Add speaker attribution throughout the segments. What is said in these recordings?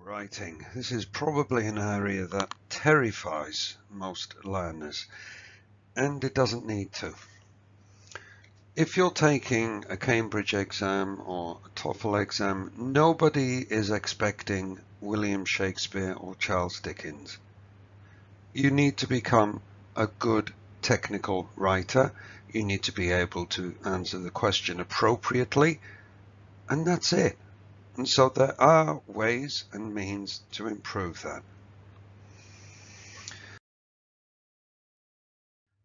Speaker 1: Writing. This is probably an area that terrifies most learners, and it doesn't need to. If you're taking a Cambridge exam or a TOEFL exam, nobody is expecting William Shakespeare or Charles Dickens. You need to become a good technical writer. You need to be able to answer the question appropriately, and that's it. And so there are ways and means to improve that.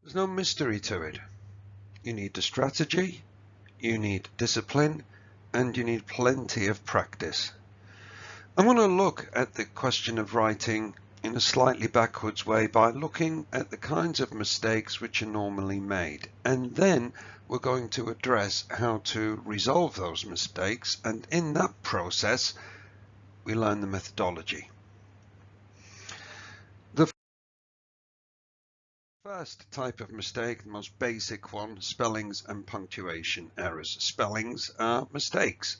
Speaker 1: There's no mystery to it. You need a strategy, you need discipline, and you need plenty of practice. I want to look at the question of writing in a slightly backwards way by looking at the kinds of mistakes which are normally made, and then we're going to address how to resolve those mistakes, and in that process we learn the methodology. The first type of mistake, the most basic one, spellings and punctuation errors. Spellings are mistakes.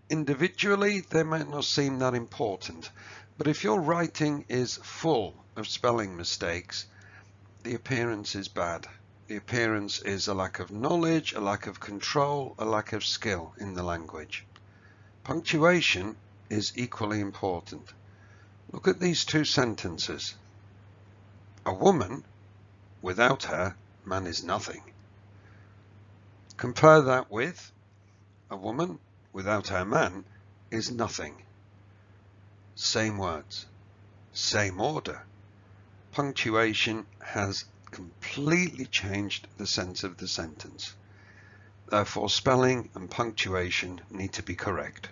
Speaker 1: Individually, they might not seem that important, but if your writing is full of spelling mistakes, the appearance is bad. The appearance is a lack of knowledge, a lack of control, a lack of skill in the language. Punctuation is equally important. Look at these two sentences. A woman, without her, man is nothing. Compare that with a woman, without her man, is nothing. Same words, same order. Punctuation has completely changed the sense of the sentence. Therefore, spelling and punctuation need to be correct.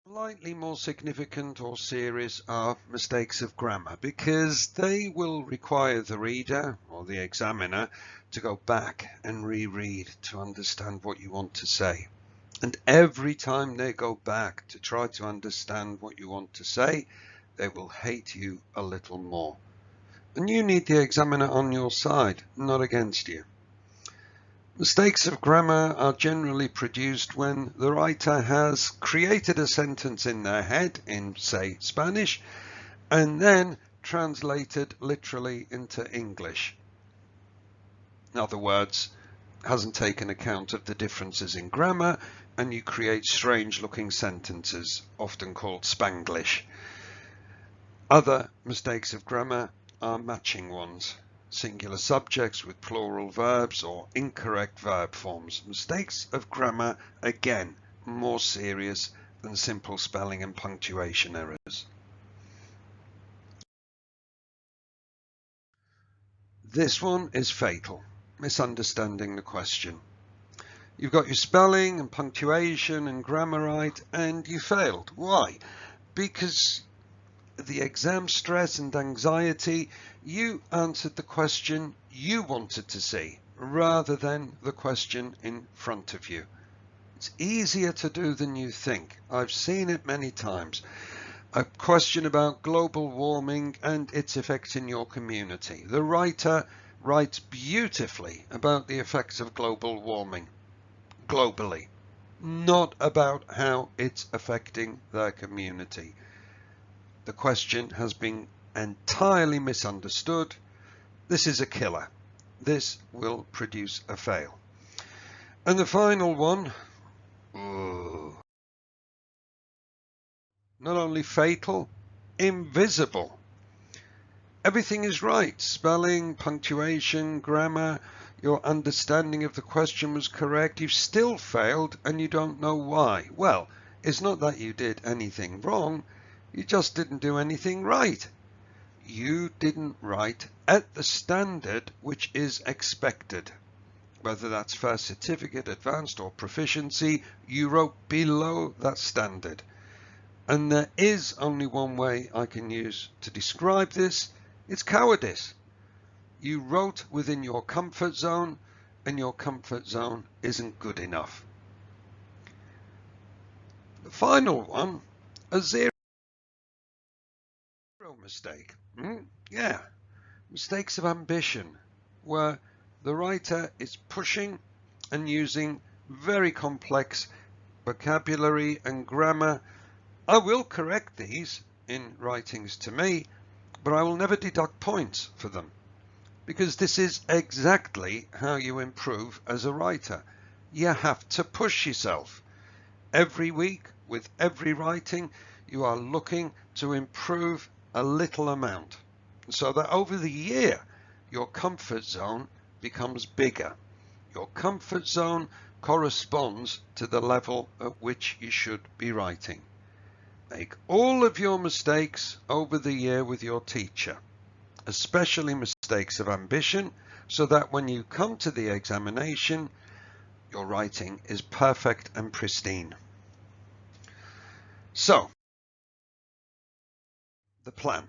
Speaker 1: Slightly more significant or serious are mistakes of grammar, because they will require the reader or the examiner to go back and reread to understand what you want to say. And every time they go back to try to understand what you want to say, they will hate you a little more. And you need the examiner on your side, not against you. Mistakes of grammar are generally produced when the writer has created a sentence in their head, in, say, Spanish, and then translated literally into English. In other words, hasn't taken account of the differences in grammar, and you create strange-looking sentences, often called Spanglish. Other mistakes of grammar are matching ones. Singular subjects with plural verbs or incorrect verb forms. Mistakes of grammar, again, more serious than simple spelling and punctuation errors. This one is fatal, misunderstanding the question. You've got your spelling and punctuation and grammar right, and you failed. Why? Because the exam stress and anxiety, you answered the question you wanted to see rather than the question in front of you. It's easier to do than you think. I've seen it many times. A question about global warming and its effect in your community. The writer writes beautifully about the effects of global warming globally, not about how it's affecting their community. The question has been entirely misunderstood. This is a killer. This will produce a fail. And the final one, not only fatal, invisible. Everything is right. Spelling, punctuation, grammar, your understanding of the question was correct. You've still failed and you don't know why. Well, it's not that you did anything wrong. You just didn't do anything right. You didn't write at the standard which is expected. Whether that's first certificate, advanced or proficiency, you wrote below that standard. And there is only one way I can use to describe this. It's cowardice. You wrote within your comfort zone, and your comfort zone isn't good enough. The final one, a zero mistake. Yeah, mistakes of ambition, where the writer is pushing and using very complex vocabulary and grammar, I will correct these in writings to me, but I will never deduct points for them, because this is exactly how you improve as a writer. You have to push yourself. Every week, with every writing, you are looking to improve a little amount, so that over the year, your comfort zone becomes bigger. Your comfort zone corresponds to the level at which you should be writing. Make all of your mistakes over the year with your teacher, especially mistakes of ambition, so that when you come to the examination, your writing is perfect and pristine. So, the plan.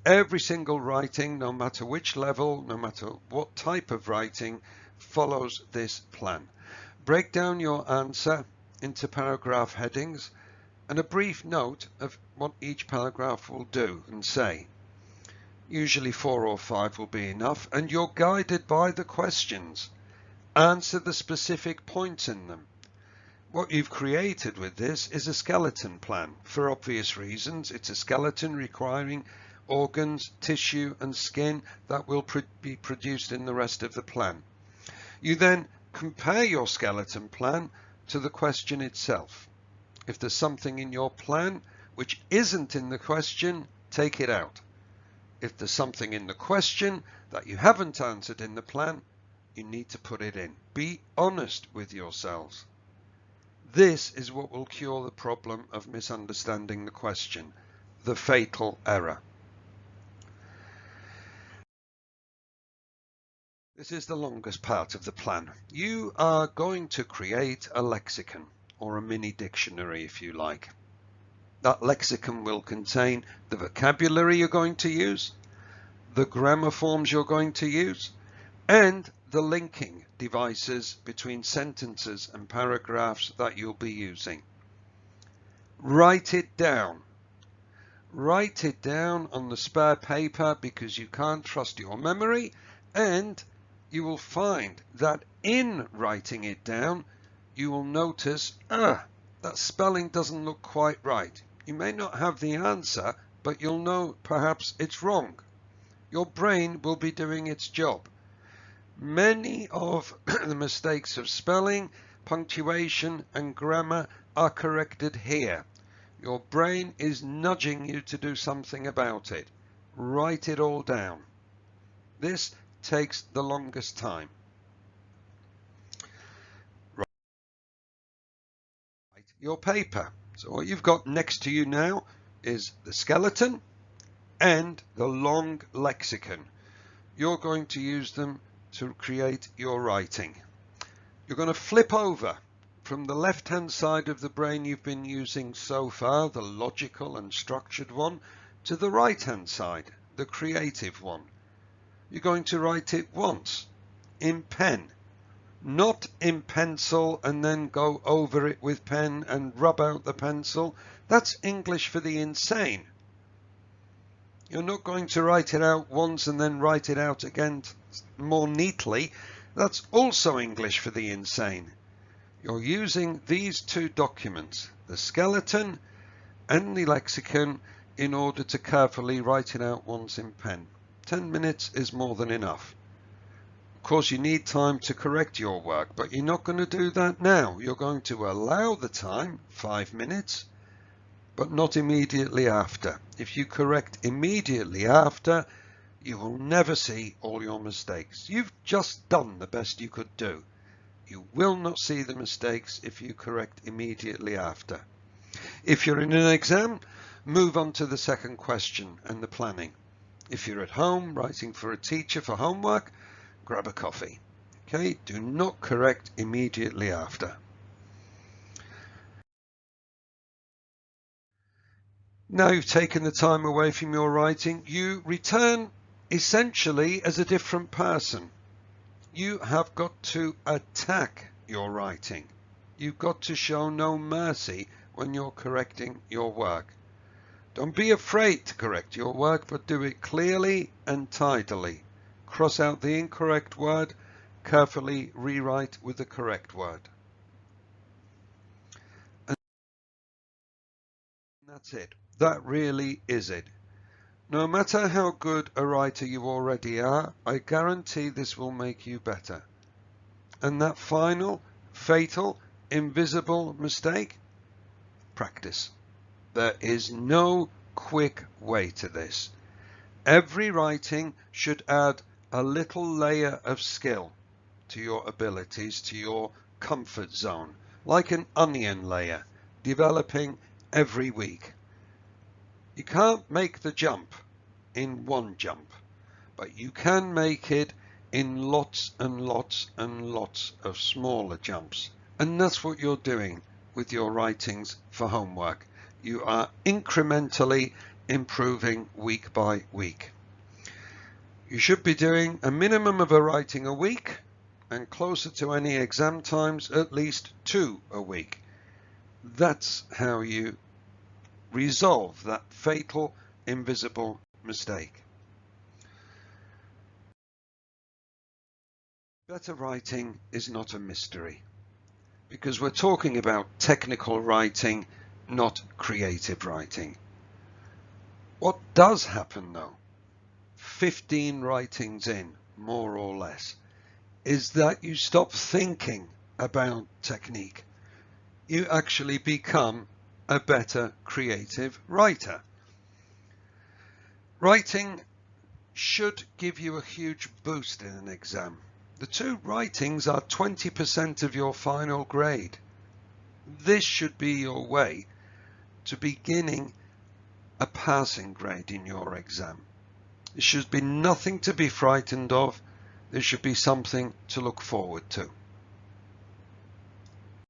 Speaker 1: Every single writing, no matter which level, no matter what type of writing, follows this plan. Break down your answer into paragraph headings and a brief note of what each paragraph will do and say. Usually 4 or 5 will be enough, and you're guided by the questions. Answer the specific points in them. What you've created with this is a skeleton plan. For obvious reasons, it's a skeleton requiring organs, tissue and skin that will be produced in the rest of the plan. You then compare your skeleton plan to the question itself. If there's something in your plan which isn't in the question, take it out. If there's something in the question that you haven't answered in the plan, you need to put it in. Be honest with yourselves. This is what will cure the problem of misunderstanding the question, the fatal error. This is the longest part of the plan. You are going to create a lexicon, or a mini dictionary if you like. That lexicon will contain the vocabulary you're going to use, the grammar forms you're going to use, and the linking devices between sentences and paragraphs that you'll be using. Write it down. Write it down on the spare paper because you can't trust your memory, and you will find that in writing it down, you will notice, that spelling doesn't look quite right. You may not have the answer, but you'll know perhaps it's wrong. Your brain will be doing its job. Many of the mistakes of spelling, punctuation and grammar are corrected here. Your brain is nudging you to do something about it. Write it all down. This takes the longest time. Write your paper. So what you've got next to you now is the skeleton and the long lexicon. You're going to use them to create your writing. You're going to flip over from the left-hand side of the brain you've been using so far, the logical and structured one, to the right-hand side, the creative one. You're going to write it once in pen, not in pencil and then go over it with pen and rub out the pencil. That's English for the insane. You're not going to write it out once and then write it out again more neatly. That's also English for the insane. You're using these two documents, the skeleton and the lexicon, in order to carefully write it out once in pen. 10 minutes is more than enough. Of course, you need time to correct your work, but you're not going to do that now. You're going to allow the time, 5 minutes, but not immediately after. If you correct immediately after, you will never see all your mistakes. You've just done the best you could do. You will not see the mistakes if you correct immediately after. If you're in an exam, move on to the second question and the planning. If you're at home writing for a teacher for homework, grab a coffee. Okay, do not correct immediately after. Now you've taken the time away from your writing, you return essentially as a different person. You have got to attack your writing. You've got to show no mercy when you're correcting your work. Don't be afraid to correct your work, but do it clearly and tidily. Cross out the incorrect word, carefully rewrite with the correct word. That's it. That really is it. No matter how good a writer you already are, I guarantee this will make you better. And that final, fatal, invisible mistake? Practice. There is no quick way to this. Every writing should add a little layer of skill to your abilities, to your comfort zone, like an onion layer, developing every week. You can't make the jump in one jump, but you can make it in lots and lots and lots of smaller jumps. And that's what you're doing with your writings for homework. You are incrementally improving week by week. You should be doing a minimum of a writing a week, and closer to any exam times, at least 2 a week. That's how you resolve that fatal, invisible mistake. Better writing is not a mystery, because we're talking about technical writing, not creative writing. What does happen though, 15 writings in, more or less, is that you stop thinking about technique. You actually become a better creative writer. Writing should give you a huge boost in an exam. The 2 writings are 20% of your final grade. This should be your way to beginning a passing grade in your exam. There should be nothing to be frightened of. There should be something to look forward to.